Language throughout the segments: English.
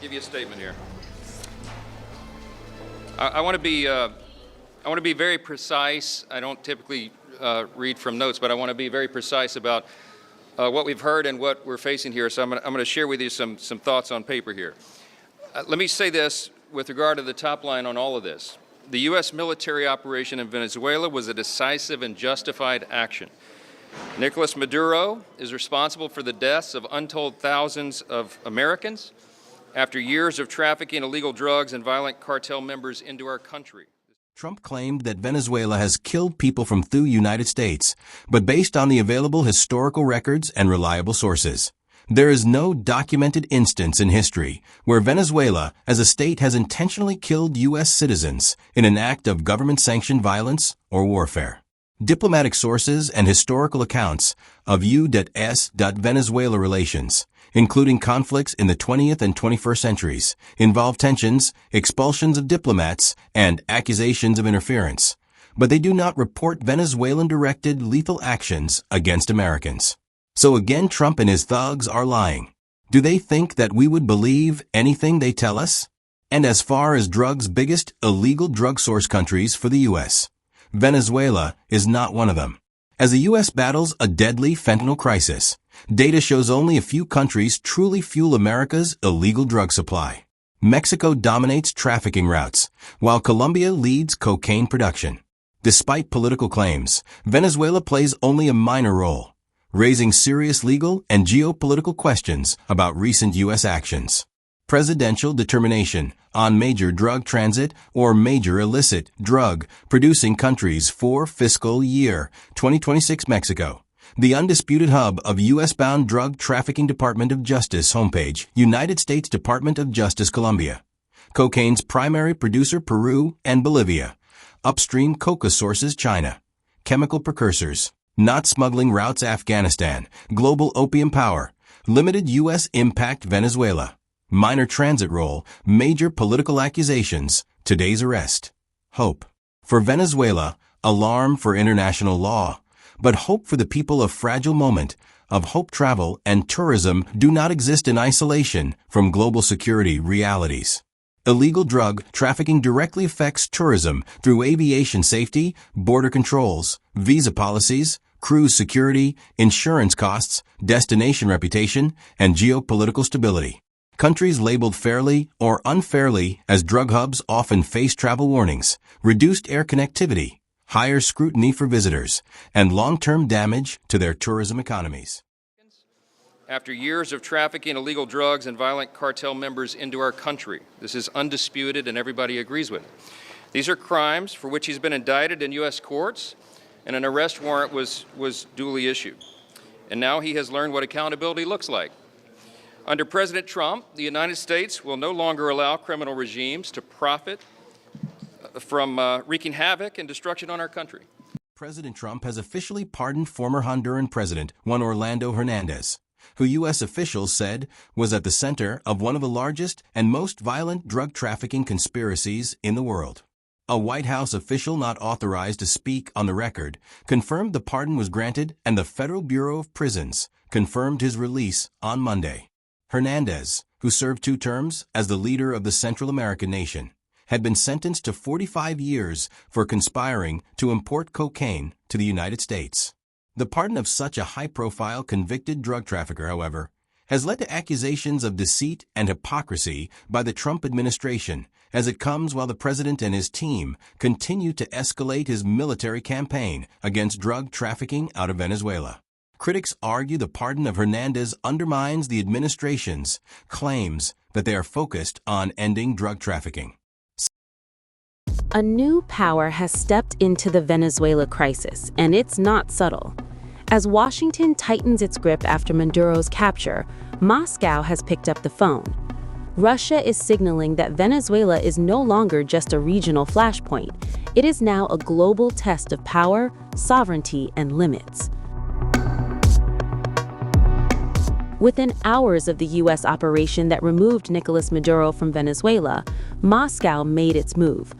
give you a statement here. I want to be very precise. I don't typically read from notes, but I want to be very precise about what we've heard and what we're facing here. So I'm going to share with you some thoughts on paper here. Let me say this with regard to the top line on all of this. The U.S. military operation in Venezuela was a decisive and justified action. Nicolas Maduro is responsible for the deaths of untold thousands of Americans after years of trafficking illegal drugs and violent cartel members into our country. Trump claimed that Venezuela has killed people from the United States, but based on the available historical records and reliable sources. There is no documented instance in history where Venezuela as a state has intentionally killed U.S. citizens in an act of government-sanctioned violence or warfare. Diplomatic sources and historical accounts of U.S. Venezuela relations, including conflicts in the 20th and 21st centuries, involve tensions, expulsions of diplomats, and accusations of interference, but they do not report Venezuelan-directed lethal actions against Americans. So again, Trump and his thugs are lying. Do they think that we would believe anything they tell us? And as far as drugs' biggest illegal drug source countries for the U.S., Venezuela is not one of them. As the U.S. battles a deadly fentanyl crisis, data shows only a few countries truly fuel America's illegal drug supply. Mexico dominates trafficking routes, while Colombia leads cocaine production. Despite political claims, Venezuela plays only a minor role, raising serious legal and geopolitical questions about recent U.S. actions. Presidential determination on major drug transit or major illicit drug producing countries for fiscal year 2026 Mexico. The undisputed hub of U.S.-bound Drug Trafficking Department of Justice homepage, United States Department of Justice Colombia. Cocaine's primary producer Peru and Bolivia. Upstream coca sources China. Chemical precursors. Not smuggling routes Afghanistan. Global opium power. Limited U.S. impact Venezuela. Minor transit role. Major political accusations. Today's arrest. Hope. For Venezuela, alarm for international law. But hope for the people of fragile moment, of hope travel and tourism do not exist in isolation from global security realities. Illegal drug trafficking directly affects tourism through aviation safety, border controls, visa policies, cruise security, insurance costs, destination reputation, and geopolitical stability. Countries labeled fairly or unfairly as drug hubs often face travel warnings, reduced air connectivity, higher scrutiny for visitors, and long-term damage to their tourism economies. After years of trafficking illegal drugs and violent cartel members into our country, this is undisputed and everybody agrees with it. These are crimes for which he's been indicted in U.S. courts, and an arrest warrant was duly issued. And now he has learned what accountability looks like. Under President Trump, the United States will no longer allow criminal regimes to profit from wreaking havoc and destruction on our country. President Trump has officially pardoned former Honduran President Juan Orlando Hernandez, who U.S. officials said was at the center of one of the largest and most violent drug trafficking conspiracies in the world. A White House official not authorized to speak on the record confirmed the pardon was granted, and the Federal Bureau of Prisons confirmed his release on Monday. Hernandez, who served 2 terms as the leader of the Central American nation, had been sentenced to 45 years for conspiring to import cocaine to the United States. The pardon of such a high-profile convicted drug trafficker, however, has led to accusations of deceit and hypocrisy by the Trump administration, as it comes while the president and his team continue to escalate his military campaign against drug trafficking out of Venezuela. Critics argue the pardon of Hernandez undermines the administration's claims that they are focused on ending drug trafficking. A new power has stepped into the Venezuela crisis, and it's not subtle. As Washington tightens its grip after Maduro's capture, Moscow has picked up the phone. Russia is signaling that Venezuela is no longer just a regional flashpoint. It is now a global test of power, sovereignty, and limits. Within hours of the U.S. operation that removed Nicolas Maduro from Venezuela, Moscow made its move.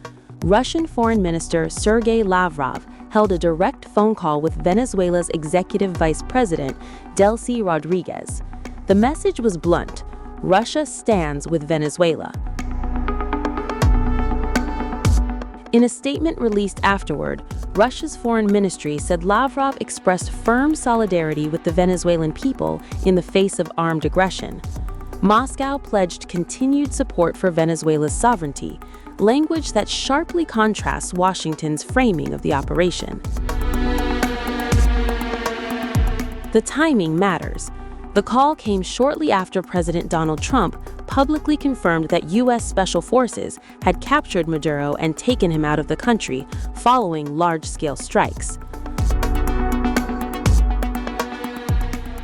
Russian Foreign Minister Sergei Lavrov held a direct phone call with Venezuela's executive vice president, Delcy Rodriguez. The message was blunt. Russia stands with Venezuela. In a statement released afterward, Russia's foreign ministry said Lavrov expressed firm solidarity with the Venezuelan people in the face of armed aggression. Moscow pledged continued support for Venezuela's sovereignty, language that sharply contrasts Washington's framing of the operation. The timing matters. The call came shortly after President Donald Trump publicly confirmed that U.S. Special Forces had captured Maduro and taken him out of the country following large-scale strikes.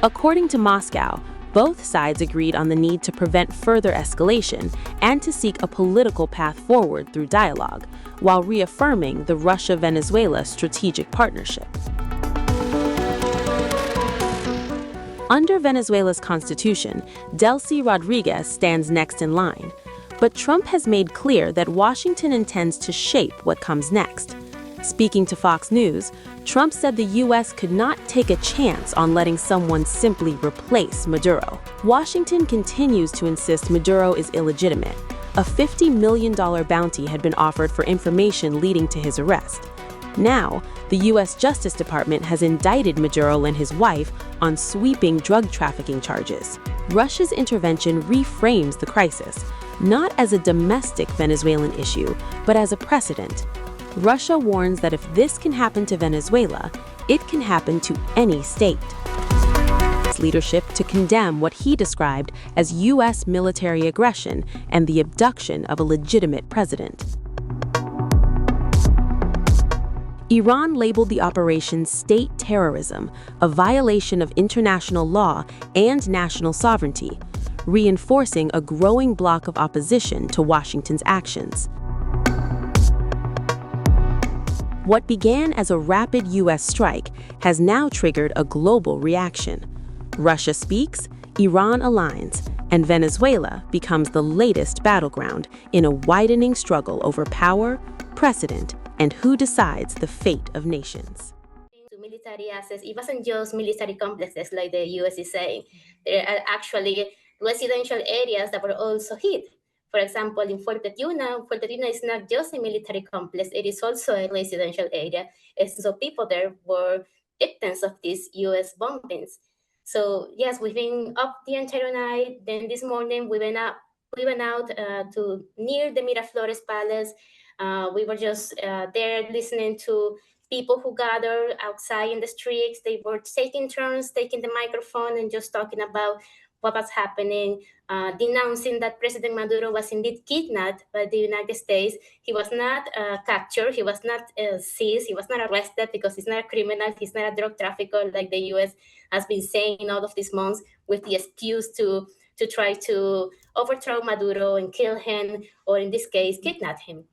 According to Moscow, both sides agreed on the need to prevent further escalation and to seek a political path forward through dialogue, while reaffirming the Russia-Venezuela strategic partnership. Under Venezuela's constitution, Delcy Rodriguez stands next in line. But Trump has made clear that Washington intends to shape what comes next. Speaking to Fox News, Trump said the U.S. could not take a chance on letting someone simply replace Maduro. Washington continues to insist Maduro is illegitimate. A $50 million bounty had been offered for information leading to his arrest. Now, the U.S. Justice Department has indicted Maduro and his wife on sweeping drug trafficking charges. Russia's intervention reframes the crisis, not as a domestic Venezuelan issue, but as a precedent. Russia warns that if this can happen to Venezuela, it can happen to any state. Its leadership to condemn what he described as U.S. military aggression and the abduction of a legitimate president. Iran labeled the operation state terrorism, a violation of international law and national sovereignty, reinforcing a growing bloc of opposition to Washington's actions. What began as a rapid U.S. strike has now triggered a global reaction. Russia speaks, Iran aligns, and Venezuela becomes the latest battleground in a widening struggle over power, precedent, and who decides the fate of nations. To military assets, it wasn't just military complexes like the US is saying. There are actually residential areas that were also hit. For example, in Fuerte Tiuna is not just a military complex, it is also a residential area. And so people there were victims of these US bombings. So yes, we've been up the entire night. Then this morning we went out to near the Miraflores Palace. We were just there listening to people who gathered outside in the streets. They were taking turns, taking the microphone and just talking about what was happening, denouncing that President Maduro was indeed kidnapped by the United States. He was not captured, he was not seized, he was not arrested because he's not a criminal, he's not a drug trafficker like the US has been saying all of these months with the excuse to try to overthrow Maduro and kill him, or in this case, kidnap him.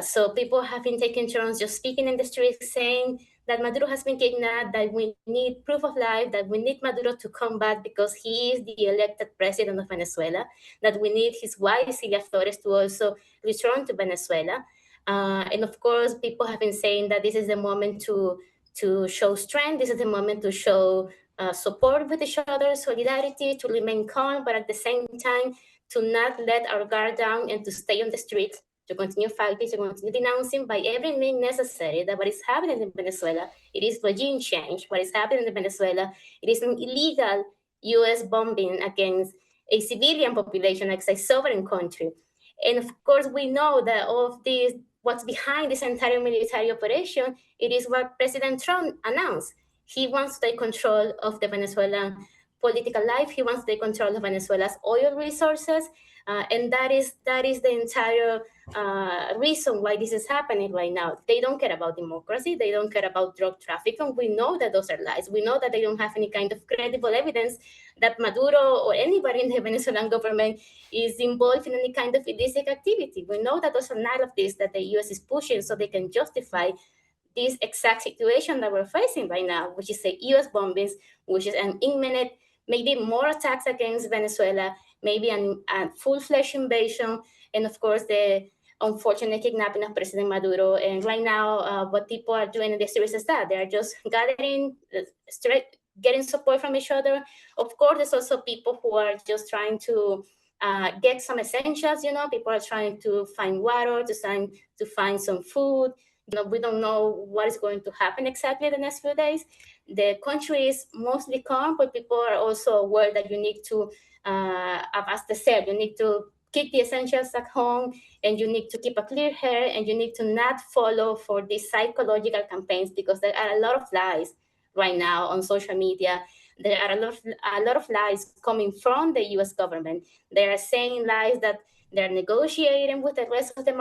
So people have been taking turns just speaking in the streets, saying that Maduro has been kidnapped, that we need proof of life, that we need Maduro to come back because he is the elected president of Venezuela, that we need his wife, Cilia Flores, to also return to Venezuela. And of course, people have been saying that this is the moment to show strength, this is the moment to show support with each other, solidarity, to remain calm, but at the same time, to not let our guard down and to stay on the streets, to continue fighting, to continue denouncing by every means necessary that what is happening in Venezuela, it is regime change. What is happening in Venezuela, it is an illegal U.S. bombing against a civilian population, like a sovereign country. And of course, we know that all of this, what's behind this entire military operation, it is what President Trump announced. He wants to take control of the Venezuelan political life. He wants to take control of Venezuela's oil resources. And that is the entire reason why this is happening right now. They don't care about democracy. They don't care about drug trafficking. We know that those are lies. We know that they don't have any kind of credible evidence that Maduro or anybody in the Venezuelan government is involved in any kind of illicit activity. We know that those are none of this that the U.S. is pushing so they can justify this exact situation that we're facing right now, which is the U.S. bombings, which is an imminent, maybe more attacks against Venezuela, maybe a full-fledged invasion, and of course the unfortunate kidnapping of President Maduro. And right now, what people are doing in the streets is that they are just gathering, getting support from each other. Of course, there's also people who are just trying to get some essentials. People are trying to find water, to find some food. We don't know what is going to happen exactly the next few days. The country is mostly calm, but people are also aware that you need to, as they said, you need to keep the essentials at home, and you need to keep a clear head, and you need to not follow for these psychological campaigns, because there are a lot of lies right now on social media. There are a lot of lies coming from the U.S. government. They are saying lies that they're negotiating with the rest of the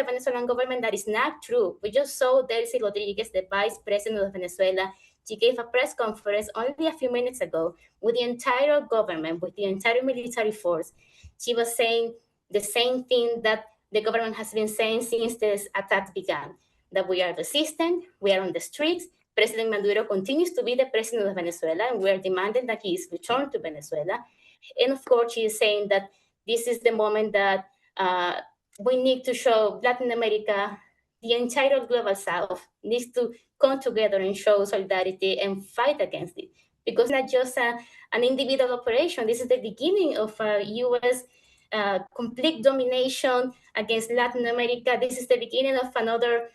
Venezuelan government. That is not true. We just saw Delcy Rodriguez, the vice president of Venezuela. She gave a press conference only a few minutes ago with the entire government, with the entire military force. She was saying the same thing that the government has been saying since this attack began, that we are resistant, we are on the streets. President Maduro continues to be the president of Venezuela, and we are demanding that he is returned to Venezuela. And of course, she is saying that this is the moment that we need to show Latin America, the entire global South needs to come together and show solidarity and fight against it. Because not just an individual operation, this is the beginning of a U.S. Complete domination against Latin America. This is the beginning of another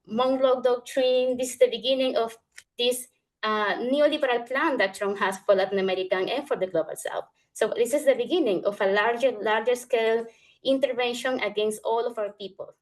Monroe Doctrine. This is the beginning of this neoliberal plan that Trump has for Latin America and for the global South. So this is the beginning of a larger scale intervention against all of our people.